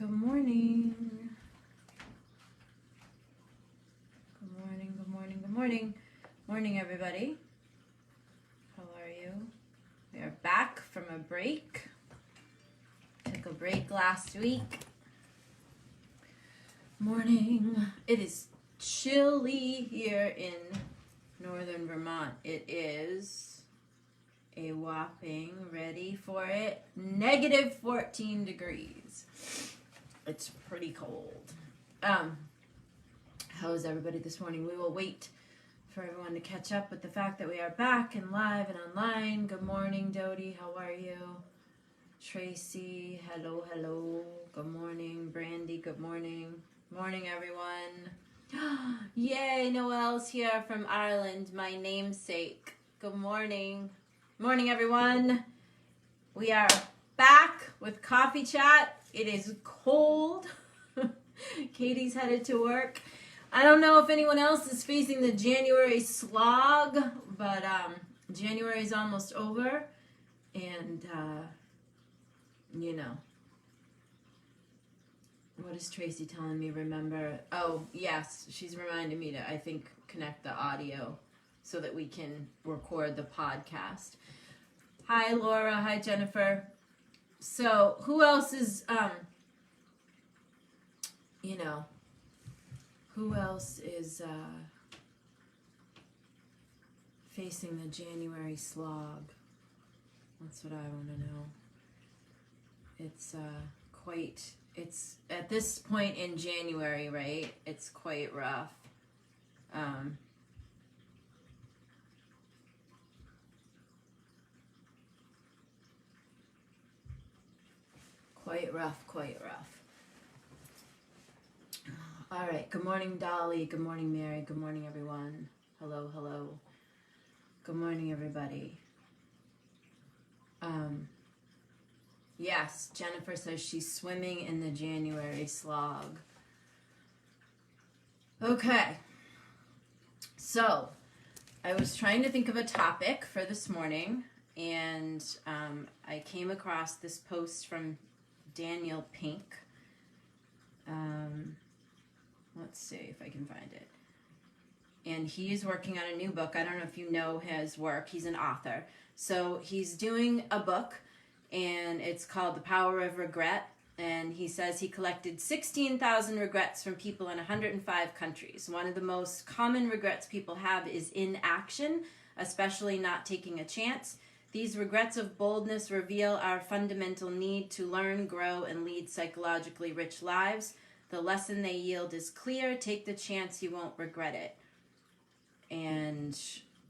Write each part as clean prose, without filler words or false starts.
Good morning. Good morning, good morning, good morning. Morning, everybody. How are you? We are back from a break. Took a break last week. Morning. It is chilly here in northern Vermont. It is a whopping, ready for it, negative 14 degrees. It's pretty cold. How is everybody this morning? We will wait for everyone to catch up with the fact that we are back and live and online. Good morning, Dodie. How are you? Tracy, hello, hello. Good morning. Brandy, good morning. Morning, everyone. Yay, Noelle's here from Ireland, my namesake. Good morning. Morning, everyone. We are back with Coffee Chat. It is cold. Katie's headed to work. I don't know if anyone else is facing the January slog, but January is almost over, and you know, what is Tracy telling me? Remember? Oh, yes, she's reminding me to, I think, connect the audio so that we can record the podcast. Hi, Laura. Hi, Jennifer. So, who else is, who else is facing the January slog? That's what I want to know. It's it's at this point in January, right? It's quite rough. Quite rough. All right. Good morning, Dolly. Good morning, Mary. Good morning, everyone. Hello, hello. Good morning, everybody. Yes, Jennifer says she's swimming in the January slog. Okay. So, I was trying to think of a topic for this morning, and I came across this post from Daniel Pink. Let's see if I can find it. And he's working on a new book. I don't know if you know his work. He's an author. So he's doing a book, and it's called The Power of Regret. And he says he collected 16,000 regrets from people in 105 countries. One of the most common regrets people have is inaction, especially not taking a chance. These regrets of boldness reveal our fundamental need to learn, grow, and lead psychologically rich lives. The lesson they yield is clear. Take the chance, you won't regret it. And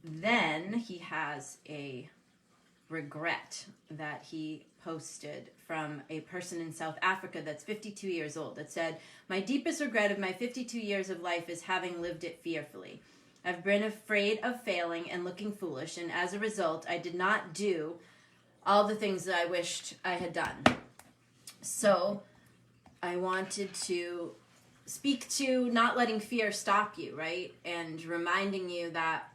then he has a regret that he posted from a person in South Africa that's 52 years old that said, "My deepest regret of my 52 years of life is having lived it fearfully. I've been afraid of failing and looking foolish, and as a result, I did not do all the things that I wished I had done." So I wanted to speak to not letting fear stop you, right? And reminding you that,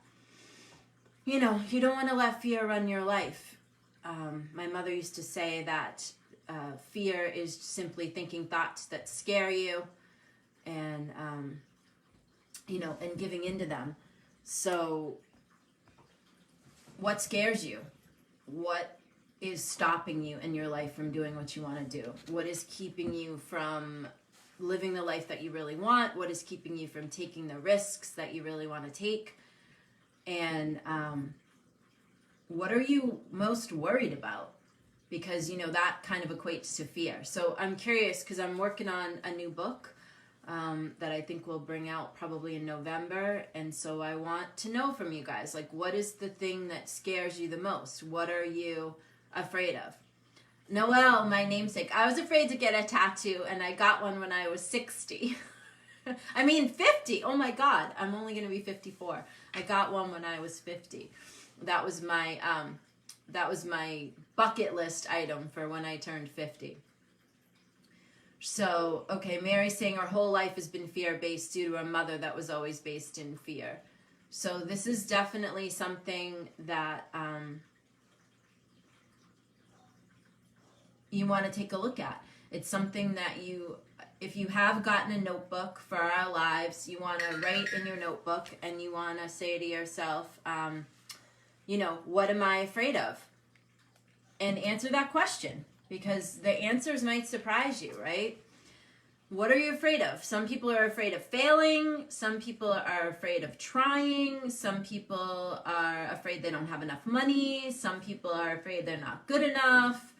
you don't want to let fear run your life. My mother used to say that fear is simply thinking thoughts that scare you and, and giving into them. So what scares you? What is stopping you in your life from doing what you want to do? What is keeping you from living the life that you really want? What is keeping you from taking the risks that you really want to take? And what are you most worried about? Because, that kind of equates to fear. So I'm curious because I'm working on a new book that I think we'll bring out probably in November. And so I want to know from you guys, like, what is the thing that scares you the most? What are you afraid of? Noelle, my namesake. I was afraid to get a tattoo, and I got one when I was 60. 50. Oh my God. I'm only going to be 54. I got one when I was 50. That was my bucket list item for when I turned 50. So, okay, Mary's saying her whole life has been fear-based due to a mother that was always based in fear. So this is definitely something that, you want to take a look at. It's something that if you have gotten a notebook for our lives, you want to write in your notebook and you want to say to yourself, what am I afraid of? And answer that question, because the answers might surprise you, right? What are you afraid of? Some people are afraid of failing. Some people are afraid of trying. Some people are afraid they don't have enough money. Some people are afraid they're not good enough.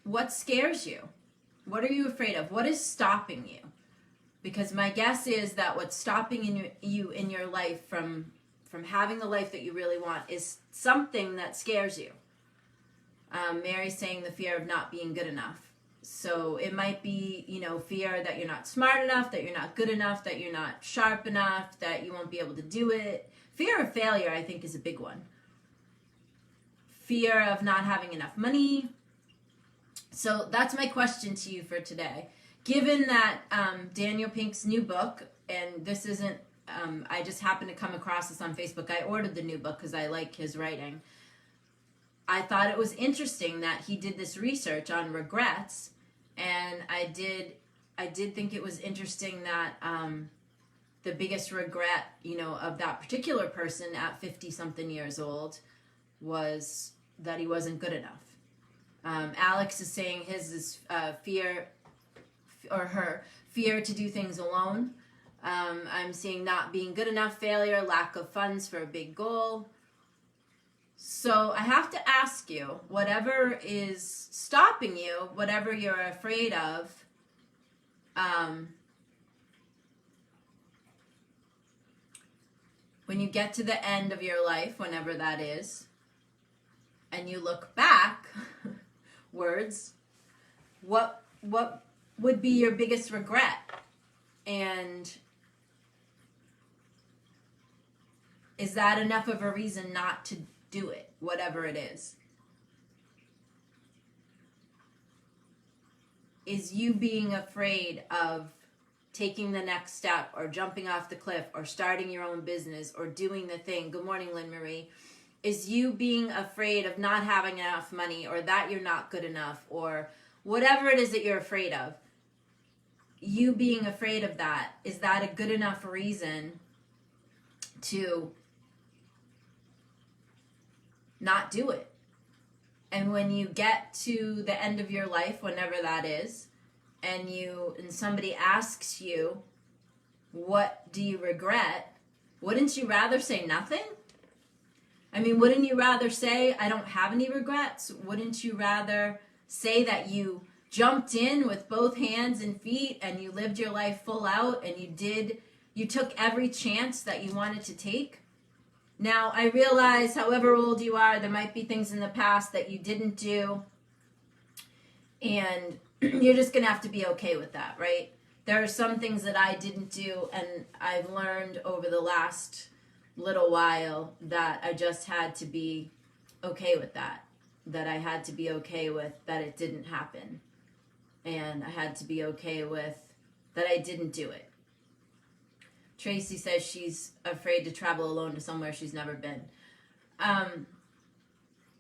What scares you? What are you afraid of? What is stopping you? Because my guess is that what's stopping you in your life from having the life that you really want is something that scares you. Mary's saying the fear of not being good enough. So it might be, fear that you're not smart enough, that you're not good enough, that you're not sharp enough, that you won't be able to do it. Fear of failure, I think, is a big one. Fear of not having enough money. So that's my question to you for today. Given that Daniel Pink's new book, and this isn't, I just happened to come across this on Facebook. I ordered the new book because I like his writing. I thought it was interesting that he did this research on regrets, and I did think it was interesting that the biggest regret, of that particular person at 50-something years old was that he wasn't good enough. Alex is saying his is fear, or her fear to do things alone. I'm seeing not being good enough, failure, lack of funds for a big goal. So I have to ask you, whatever is stopping you, whatever you're afraid of, when you get to the end of your life, whenever that is, and you look back, words, what would be your biggest regret? And is that enough of a reason not to do it, whatever it is? Is you being afraid of taking the next step, or jumping off the cliff, or starting your own business, or doing the thing? Good morning, Lynn Marie. Is you being afraid of not having enough money, or that you're not good enough, or whatever it is that you're afraid of? You being afraid of that, is that a good enough reason to not do it? And when you get to the end of your life, whenever that is, and somebody asks you, what do you regret? Wouldn't you rather say nothing? I mean, wouldn't you rather say, I don't have any regrets? Wouldn't you rather say that you jumped in with both hands and feet and you lived your life full out and you took every chance that you wanted to take? Now, I realize, however old you are, there might be things in the past that you didn't do, and you're just going to have to be okay with that, right? There are some things that I didn't do, and I've learned over the last little while that I just had to be okay with that I had to be okay with that it didn't happen, and I had to be okay with that I didn't do it. Tracy says she's afraid to travel alone to somewhere she's never been.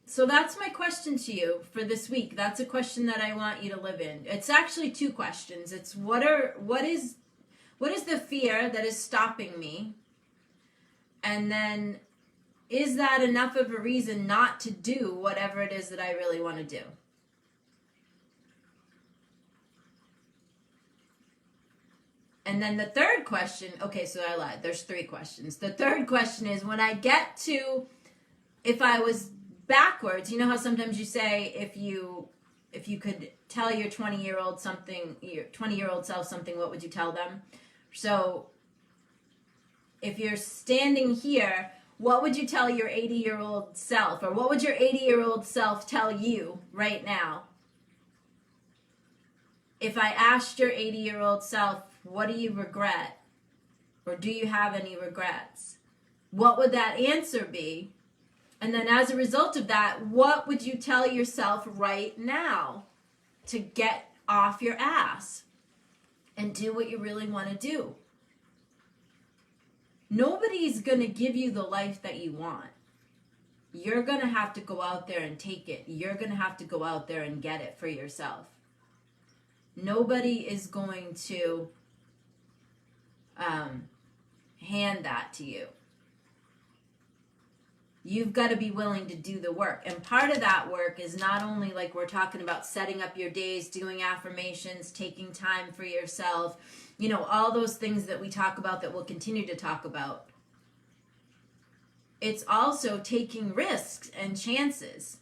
So that's my question to you for this week. That's a question that I want you to live in. It's actually two questions. It's what is the fear that is stopping me? And then, is that enough of a reason not to do whatever it is that I really want to do? And then the third question, okay, so I lied. There's three questions. The third question is, when I get to, if I was backwards, you know how sometimes you say, if you could tell your 20-year-old something, your 20-year-old self something, what would you tell them? So if you're standing here, what would you tell your 80-year-old self? Or what would your 80-year-old self tell you right now? If I asked your 80-year-old self, what do you regret? Or do you have any regrets? What would that answer be? And then as a result of that, what would you tell yourself right now to get off your ass and do what you really want to do? Nobody's going to give you the life that you want. you're going to have to go out there and take it. You're going to have to go out there and get it for yourself. Nobody is going to hand that to you. You've got to be willing to do the work. And part of that work is not only like we're talking about setting up your days, doing affirmations, taking time for yourself, you know, all those things that we talk about that we'll continue to talk about. It's also taking risks and chances.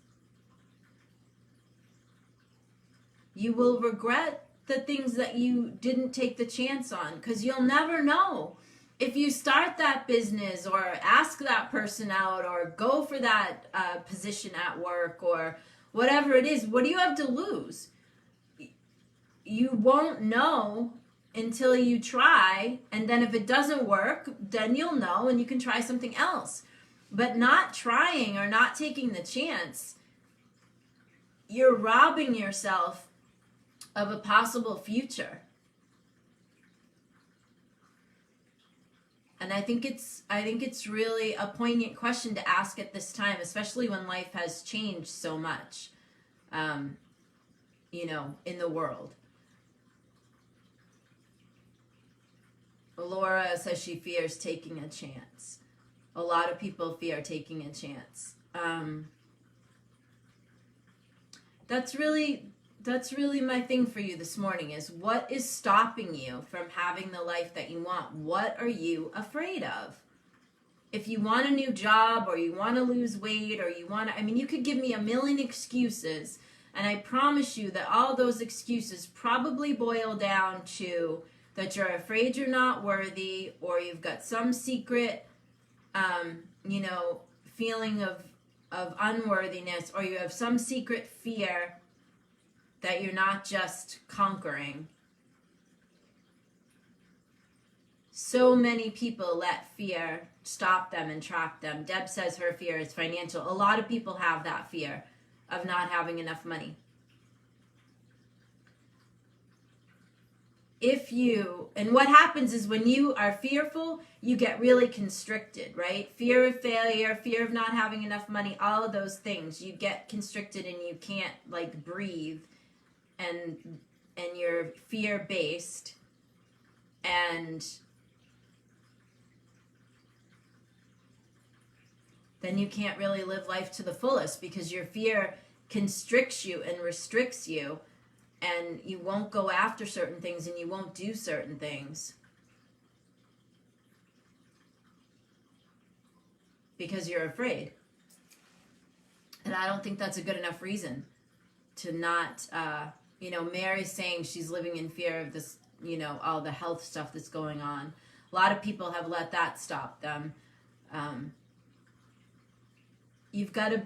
You will regret the things that you didn't take the chance on, because you'll never know. If you start that business or ask that person out or go for that position at work or whatever it is, what do you have to lose? You won't know until you try, and then if it doesn't work, then you'll know and you can try something else. But not trying or not taking the chance, you're robbing yourself of a possible future. And I think it's really a poignant question to ask at this time, especially when life has changed so much, you know, in the world. Laura says she fears taking a chance. A lot of people fear taking a chance. That's really my thing for you this morning, is what is stopping you from having the life that you want? What are you afraid of? If you want a new job, or you want to lose weight, or you want to, I mean, you could give me a million excuses, and I promise you that all those excuses probably boil down to that you're afraid you're not worthy, or you've got some secret, you know, feeling of unworthiness, or you have some secret fear that you're not just conquering. So many people let fear stop them and trap them. Deb says her fear is financial. A lot of people have that fear of not having enough money. And what happens is when you are fearful, you get really constricted, right? Fear of failure, fear of not having enough money, all of those things. You get constricted and you can't like breathe. And you're fear-based, and then you can't really live life to the fullest because your fear constricts you and restricts you, and you won't go after certain things and you won't do certain things because you're afraid. And I don't think that's a good enough reason to not... you know, Mary's saying she's living in fear of this, you know, all the health stuff that's going on. A lot of people have let that stop them. You've got to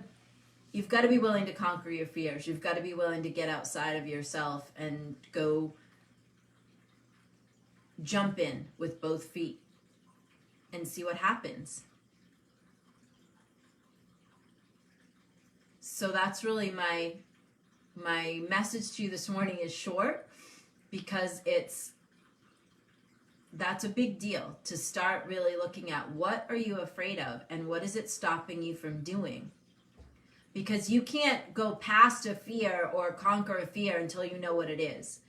be willing to conquer your fears. You've got to be willing to get outside of yourself and go jump in with both feet and see what happens. So that's really my message to you this morning is short, because that's a big deal to start really looking at what are you afraid of and what is it stopping you from doing. Because you can't go past a fear or conquer a fear until you know what it is.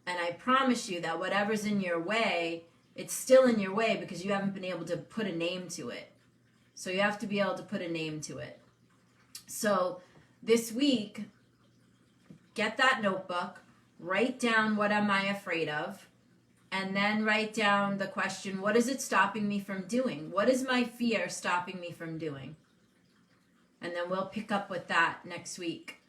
And I promise you that whatever's in your way, it's still in your way because you haven't been able to put a name to it. So you have to be able to put a name to it. So this week, get that notebook, write down what am I afraid of, and then write down the question, what is it stopping me from doing? What is my fear stopping me from doing? And then we'll pick up with that next week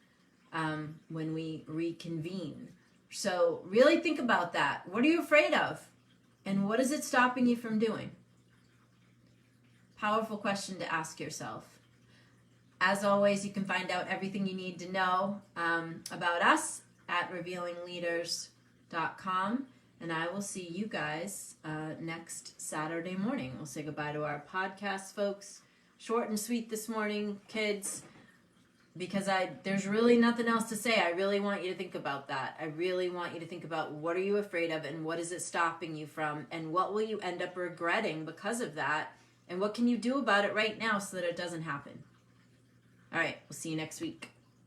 when we reconvene. So really think about that. What are you afraid of? And what is it stopping you from doing? Powerful question to ask yourself. As always, you can find out everything you need to know about us at revealingleaders.com. And I will see you guys next Saturday morning. We'll say goodbye to our podcast folks. Short and sweet this morning, kids, because there's really nothing else to say. I really want you to think about that. I really want you to think about what are you afraid of and what is it stopping you from, and what will you end up regretting because of that, and what can you do about it right now so that it doesn't happen. All right, we'll see you next week.